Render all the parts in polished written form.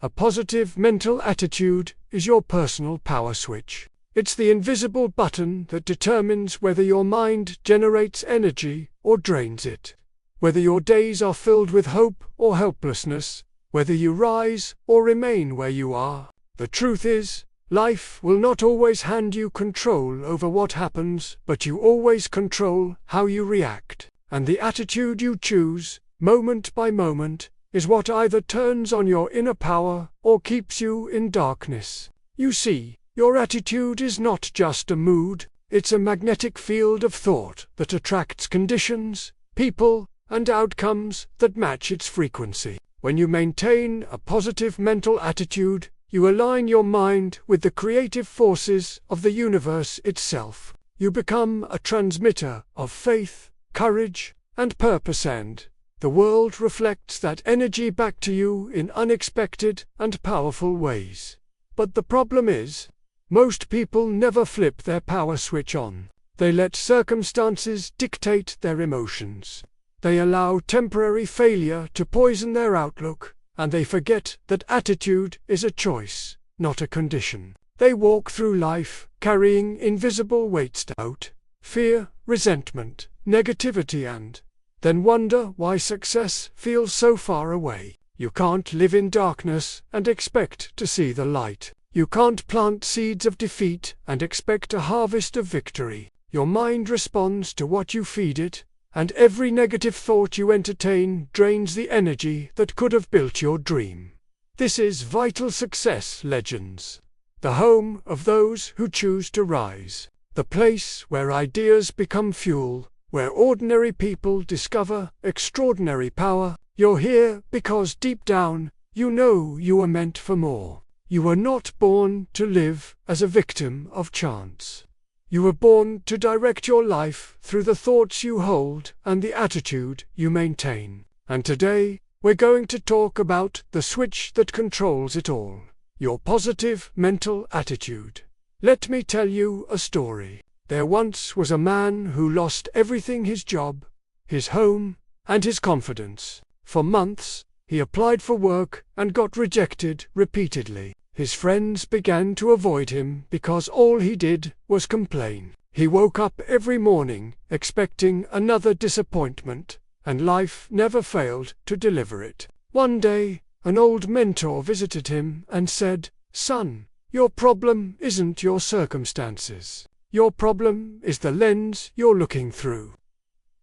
A positive mental attitude is your personal power switch. It's the invisible button that determines whether your mind generates energy or drains it, whether your days are filled with hope or helplessness, whether you rise or remain where you are. The truth is, life will not always hand you control over what happens, but you always control how you react. And the attitude you choose, moment by moment, is what either turns on your inner power or keeps you in darkness. You see, your attitude is not just a mood, it's a magnetic field of thought that attracts conditions, people, and outcomes that match its frequency. When you maintain a positive mental attitude, you align your mind with the creative forces of the universe itself. You become a transmitter of faith, courage, and purpose, and the world reflects that energy back to you in unexpected and powerful ways. But the problem is, most people never flip their power switch on. They let circumstances dictate their emotions. They allow temporary failure to poison their outlook, and they forget that attitude is a choice, not a condition. They walk through life carrying invisible weights, doubt, fear, resentment, negativity, and then wonder why success feels so far away. You can't live in darkness and expect to see the light. You can't plant seeds of defeat and expect a harvest of victory. Your mind responds to what you feed it, and every negative thought you entertain drains the energy that could have built your dream. This is Vital Success Legends, the home of those who choose to rise, the place where ideas become fuel, where ordinary people discover extraordinary power. You're here because deep down, you know you are meant for more. You were not born to live as a victim of chance. You were born to direct your life through the thoughts you hold and the attitude you maintain. And today, we're going to talk about the switch that controls it all, your positive mental attitude. Let me tell you a story. There once was a man who lost everything: his job, his home, and his confidence. For months, he applied for work and got rejected repeatedly. His friends began to avoid him because all he did was complain. He woke up every morning expecting another disappointment, and life never failed to deliver it. One day, an old mentor visited him and said, "Son, your problem isn't your circumstances. Your problem is the lens you're looking through."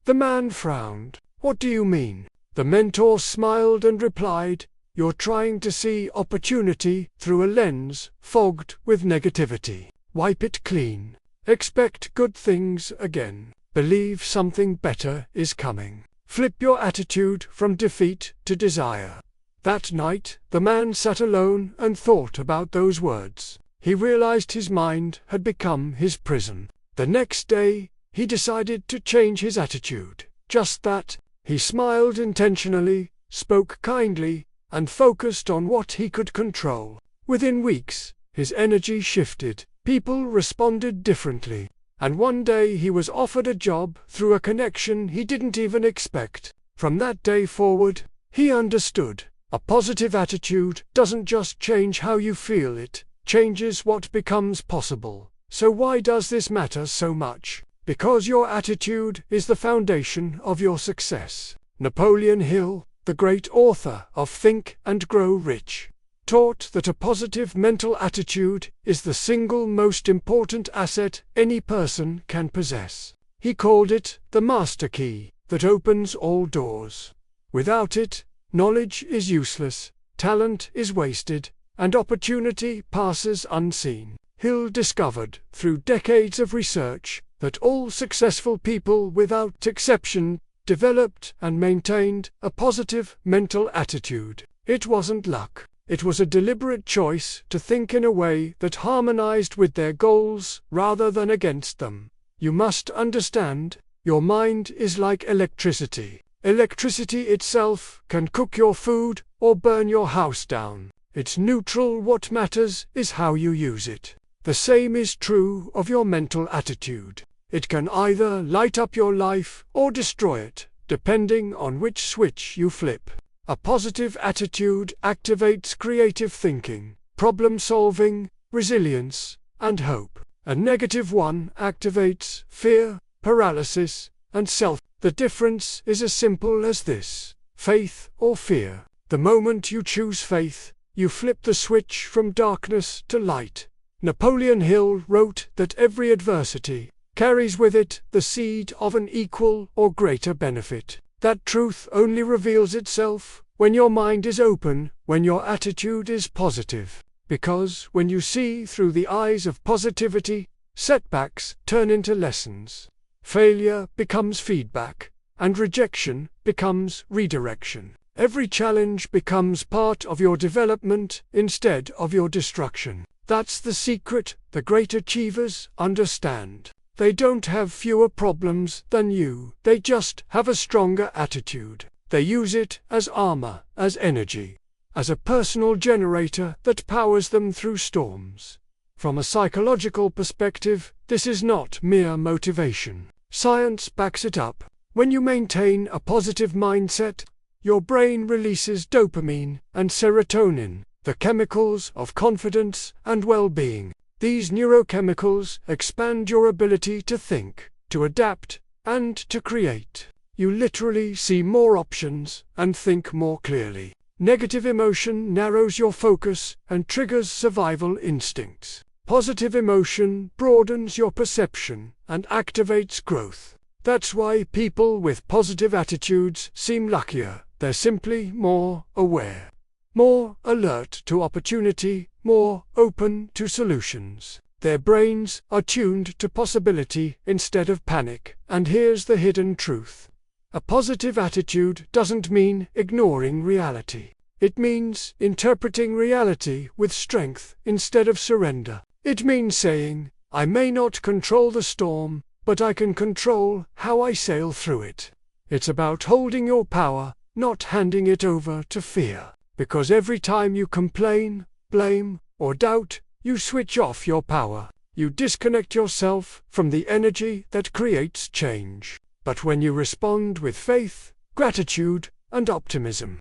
The man frowned. "What do you mean?" The mentor smiled and replied, "You're trying to see opportunity through a lens fogged with negativity. Wipe it clean. Expect good things again. Believe something better is coming. Flip your attitude from defeat to desire." That night, the man sat alone and thought about those words. He realized his mind had become his prison. The next day, he decided to change his attitude. Just that. He smiled intentionally, spoke kindly, and focused on what he could control. Within weeks, his energy shifted. People responded differently, and one day he was offered a job through a connection he didn't even expect. From that day forward, he understood. A positive attitude doesn't just change how you feel, it changes what becomes possible. So why does this matter so much? Because your attitude is the foundation of your success. Napoleon Hill, the great author of Think and Grow Rich, taught that a positive mental attitude is the single most important asset any person can possess. He called it the master key that opens all doors. Without it, knowledge is useless, talent is wasted, and opportunity passes unseen. Hill discovered, through decades of research, that all successful people without exception developed and maintained a positive mental attitude. It wasn't luck. It was a deliberate choice to think in a way that harmonized with their goals rather than against them. You must understand, your mind is like electricity. Electricity itself can cook your food or burn your house down. It's neutral. What matters is how you use it. The same is true of your mental attitude. It can either light up your life or destroy it, depending on which switch you flip. A positive attitude activates creative thinking, problem-solving, resilience, and hope. A negative one activates fear, paralysis, and self. The difference is as simple as this: faith or fear. The moment you choose faith, you flip the switch from darkness to light. Napoleon Hill wrote that every adversity carries with it the seed of an equal or greater benefit. That truth only reveals itself when your mind is open, when your attitude is positive. Because when you see through the eyes of positivity, setbacks turn into lessons. Failure becomes feedback, and rejection becomes redirection. Every challenge becomes part of your development instead of your destruction. That's the secret the great achievers understand. They don't have fewer problems than you, they just have a stronger attitude. They use it as armor, as energy, as a personal generator that powers them through storms. From a psychological perspective, this is not mere motivation. Science backs it up. When you maintain a positive mindset, your brain releases dopamine and serotonin, the chemicals of confidence and well-being. These neurochemicals expand your ability to think, to adapt, and to create. You literally see more options and think more clearly. Negative emotion narrows your focus and triggers survival instincts. Positive emotion broadens your perception and activates growth. That's why people with positive attitudes seem luckier. They're simply more aware, more alert to opportunity, more open to solutions. Their brains are tuned to possibility instead of panic. And here's the hidden truth. A positive attitude doesn't mean ignoring reality. It means interpreting reality with strength instead of surrender. It means saying, I may not control the storm, but I can control how I sail through it. It's about holding your power, not handing it over to fear. Because every time you complain, blame, or doubt, you switch off your power. You disconnect yourself from the energy that creates change. But when you respond with faith, gratitude, and optimism,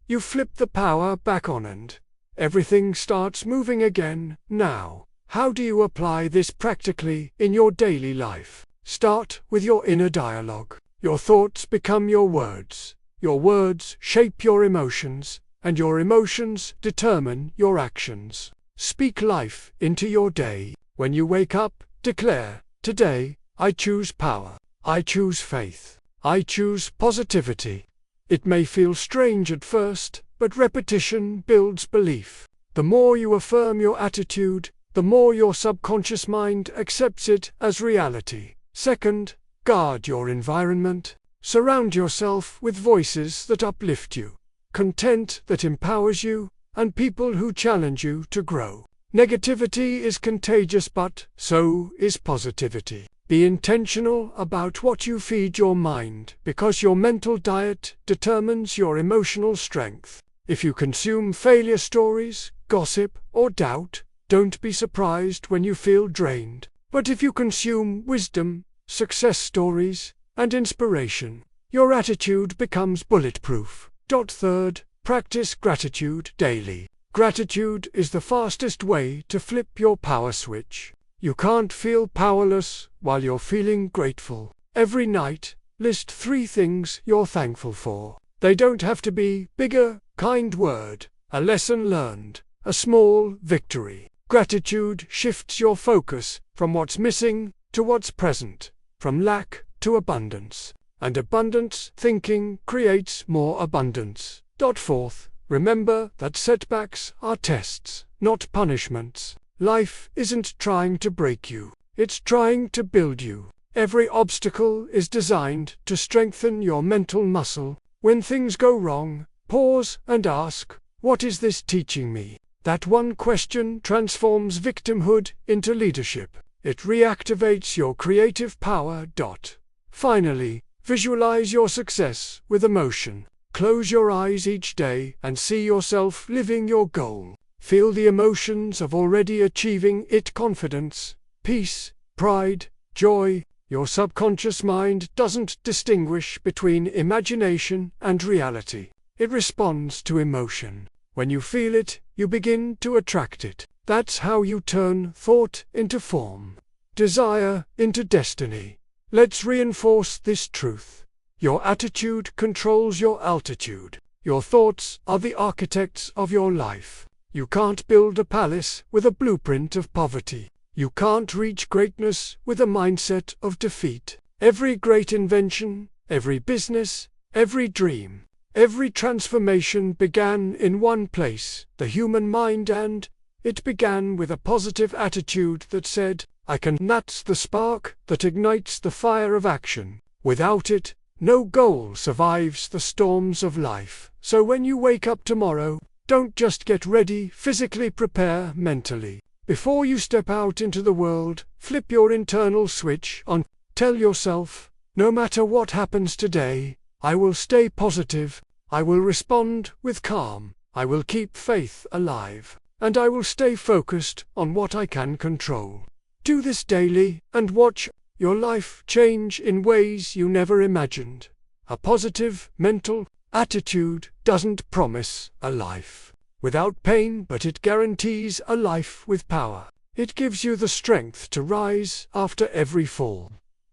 you flip the power back on and everything starts moving again. Now, how do you apply this practically in your daily life? Start with your inner dialogue. Your thoughts become your words shape your emotions, and your emotions determine your actions. Speak life into your day. When you wake up, declare, today, I choose power. I choose faith. I choose positivity. It may feel strange at first, but repetition builds belief. The more you affirm your attitude, the more your subconscious mind accepts it as reality. Second, guard your environment. Surround yourself with voices that uplift you, content that empowers you, and people who challenge you to grow. Negativity is contagious, but so is positivity. Be intentional about what you feed your mind, because your mental diet determines your emotional strength. If you consume failure stories, gossip, or doubt, don't be surprised when you feel drained. But if you consume wisdom, success stories, and inspiration, your attitude becomes bulletproof. Third, practice gratitude daily. Gratitude is the fastest way to flip your power switch. You can't feel powerless while you're feeling grateful. Every night, list 3 things you're thankful for. They don't have to be bigger, kind word, a lesson learned, a small victory. Gratitude shifts your focus from what's missing to what's present, from lack to abundance. And abundance thinking creates more abundance. Fourth, remember that setbacks are tests, not punishments. Life isn't trying to break you, it's trying to build you. Every obstacle is designed to strengthen your mental muscle. When things go wrong, pause and ask, what is this teaching me? That one question transforms victimhood into leadership. It reactivates your creative power. Finally, visualize your success with emotion. Close your eyes each day and see yourself living your goal. Feel the emotions of already achieving it: confidence, peace, pride, joy. Your subconscious mind doesn't distinguish between imagination and reality. It responds to emotion. When you feel it, you begin to attract it. That's how you turn thought into form, desire into destiny. Let's reinforce this truth. Your attitude controls your altitude. Your thoughts are the architects of your life. You can't build a palace with a blueprint of poverty. You can't reach greatness with a mindset of defeat. Every great invention, every business, every dream, every transformation began in one place, the human mind, and it began with a positive attitude that said, I can. That's the spark that ignites the fire of action. Without it, no goal survives the storms of life. So when you wake up tomorrow, don't just get ready, physically prepare mentally. Before you step out into the world, flip your internal switch on. Tell yourself, no matter what happens today, I will stay positive, I will respond with calm, I will keep faith alive, and I will stay focused on what I can control. Do this daily, and watch your life change in ways you never imagined. A positive mental attitude doesn't promise a life without pain, but it guarantees a life with power. It gives you the strength to rise after every fall,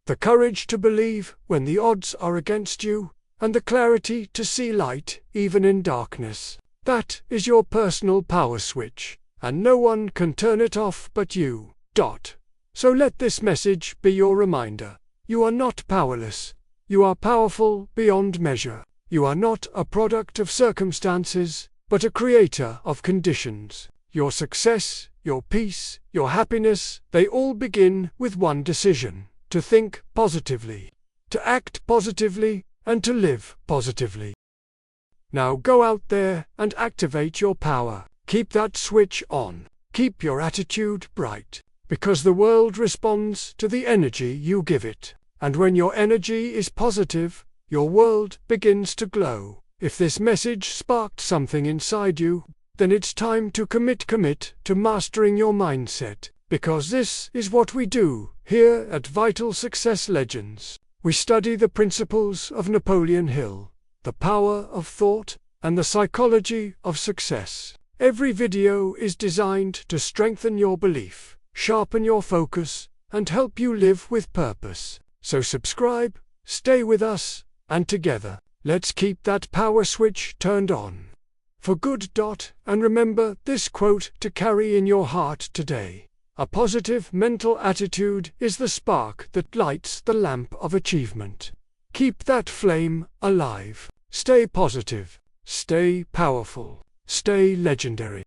the courage to believe when the odds are against you, and the clarity to see light even in darkness. That is your personal power switch, and no one can turn it off but you. So let this message be your reminder. You are not powerless. You are powerful beyond measure. You are not a product of circumstances, but a creator of conditions. Your success, your peace, your happiness, they all begin with one decision: to think positively, to act positively, and to live positively. Now go out there and activate your power. Keep that switch on. Keep your attitude bright, because the world responds to the energy you give it. And when your energy is positive, your world begins to glow. If this message sparked something inside you, then it's time to commit to mastering your mindset, because this is what we do here at Vital Success Legends. We study the principles of Napoleon Hill, the power of thought, and the psychology of success. Every video is designed to strengthen your belief, sharpen your focus, and help you live with purpose. So subscribe, stay with us, and together, let's keep that power switch turned on for good. And remember this quote to carry in your heart today. A positive mental attitude is the spark that lights the lamp of achievement. Keep that flame alive. Stay positive, stay powerful, stay legendary.